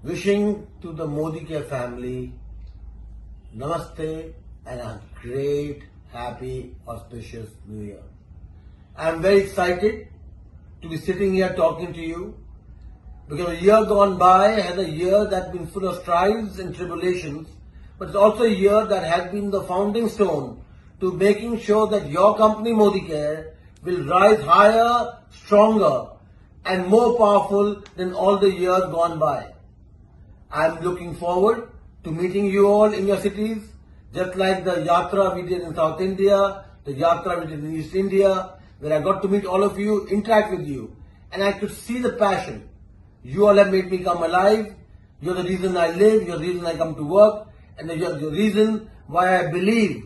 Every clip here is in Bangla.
Wishing to the Modicare family, Namaste and a great, happy, auspicious New Year. I am very excited to be sitting here talking to you because a year gone by has a year that's been full of strives and tribulations, but it's also a year that has been the founding stone to making sure that your company Modicare will rise higher, stronger and more powerful than all the years gone by. I am looking forward to meeting you all in your cities, just like the Yatra we did in South India, the Yatra we did in East India, where I got to meet all of you, interact with you, and I could see the passion. You all have made me come alive. You're the reason I live, you're the reason I come to work, and you're the reason why I believe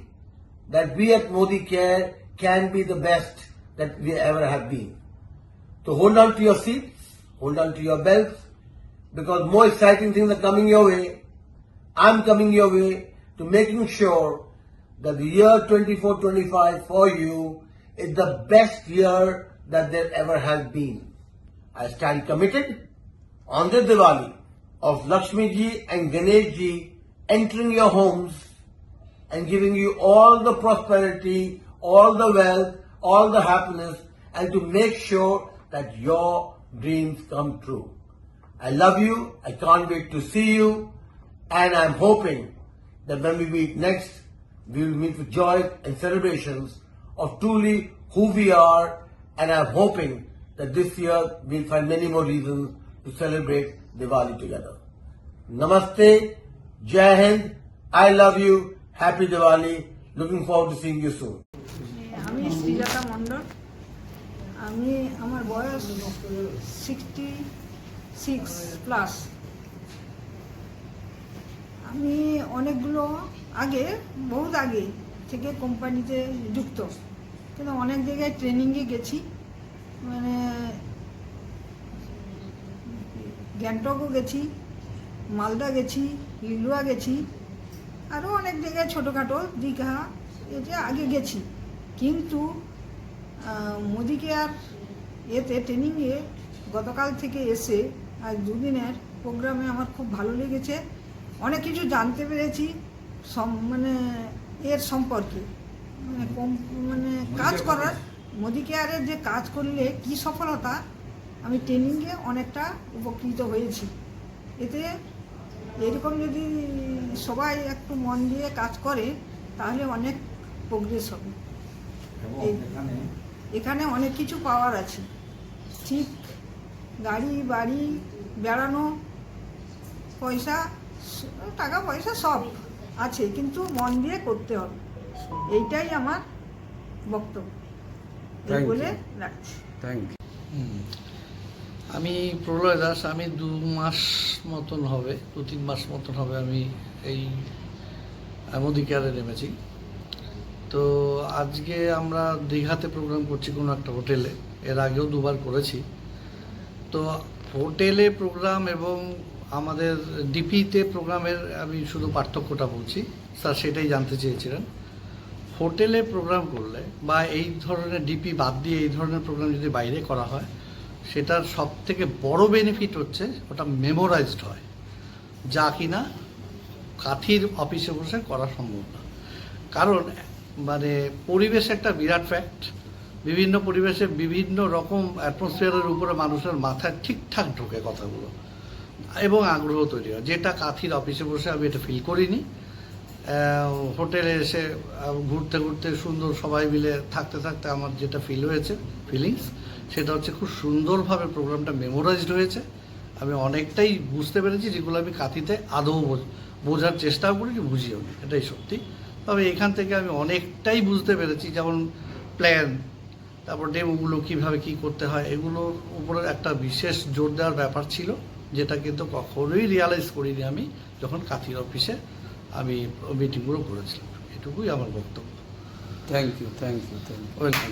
that we at Modicare can be the best that we ever have been. So hold on to your seats, hold on to your belts, because more exciting things are coming your way. I'm coming your way to making sure that the year 24-25 for you is the best year that there ever has been. I stand committed on this Diwali of Lakshmi Ji and Ganesh Ji entering your homes and giving you all the prosperity, all the wealth, all the happiness, and to make sure that your dreams come true. I love you, I can't wait to see you, and I'm hoping that when we meet next, we will meet with joy and celebrations of truly who we are, and I'm hoping that this year we'll find many more reasons to celebrate Diwali together. Namaste, Jai Hind, I love you, Happy Diwali, looking forward to seeing you soon. আমি শ্রীলতা মণ্ডল, আমার বয়স 66+। আমি অনেকগুলো বহুত আগে থেকে কোম্পানিতে যুক্ত, কিন্তু অনেক জায়গায় ট্রেনিংয়ে গেছি, মানে গ্যাংটকও গেছি, মালদা গেছি, লিলুয়া গেছি, আরও অনেক জায়গায় ছোটোখাটো দীঘা এতে আগে গেছি। কিন্তু মোদিকেয়ার ট্রেনিংয়ে গতকাল থেকে এসে আজ দুদিনের প্রোগ্রামে আমার খুব ভালো লেগেছে, অনেক কিছু জানতে পেরেছি মানে এর সম্পর্কে, মানে কাজ করার, মোদিকেয়ারের যে কাজ করলে কি সফলতা, আমি ট্রেনিংয়ে অনেকটা উপকৃত হয়েছি। এতে এরকম যদি সবাই একটু মন দিয়ে কাজ করে তাহলে অনেক প্রোগ্রেস হবে। এখানে অনেক কিছু পাওয়ার আছে, ঠিক গাড়ি বাড়ি, বেড়ানো, পয়সা, টাকা পয়সা সব আছে, কিন্তু মন দিয়ে করতে হবে, এইটাই আমার বক্তব্য। এই বলে রাখছি। Thank you. আমি প্রলয় দাস, আমি 2 মাস মতন হবে, 2-3 মাস মতন হবে আমি এই মোদিকেয়ারে নেমেছি। তো আজকে আমরা দীঘাতে প্রোগ্রাম করছি কোনো একটা হোটেলে, এর আগেও 2বার করেছি। তো হোটেলে প্রোগ্রাম এবং আমাদের ডিপিতে প্রোগ্রামের আমি শুধু পার্থক্যটা বলছি, স্যার সেটাই জানতে চেয়েছিলেন। হোটেলে প্রোগ্রাম করলে বা এই ধরনের ডিপি বাদ দিয়ে এই ধরনের প্রোগ্রাম যদি বাইরে করা হয়, সেটার সব থেকে বড় বেনিফিট হচ্ছে ওটা মেমোরাইজড হয়, যা কিনা কাঠির অফিসে বসে করা সম্ভব না। কারণ মানে পরিবেশ একটা বিরাট ফ্যাক্ট, বিভিন্ন পরিবেশে বিভিন্ন রকম অ্যাটমসফিয়ারের উপরে মানুষের মাথায় ঠিকঠাক ঢোকে কথাগুলো এবং আগ্রহ তৈরি হয়, যেটা কাঠির অফিসে বসে আমি এটা ফিল করিনি। হোটেলে এসে ঘুরতে ঘুরতে সুন্দর সবাই মিলে থাকতে থাকতে আমার যেটা ফিল হয়েছে, ফিলিংস, সেটা হচ্ছে খুব সুন্দরভাবে প্রোগ্রামটা মেমোরাইজড হয়েছে। আমি অনেকটাই বুঝতে পেরেছি যেগুলো আমি কাঠিতে আদৌ বোঝার চেষ্টাও করি, কি বুঝিও নি, এটাই সত্যি। তবে এখান থেকে আমি অনেকটাই বুঝতে পেরেছি, যেমন প্ল্যান, তারপর ডেমোগুলো কীভাবে কী করতে হয়, এগুলোর উপরে একটা বিশেষ জোর দেওয়ার ব্যাপার ছিল, যেটা কিন্তু কখনোই রিয়ালাইজ করিনি আমি যখন কাঠির অফিসে আমি মিটিংগুলো করেছিলাম। এটুকুই আমার বক্তব্য। Thank you. ওয়েলকাম।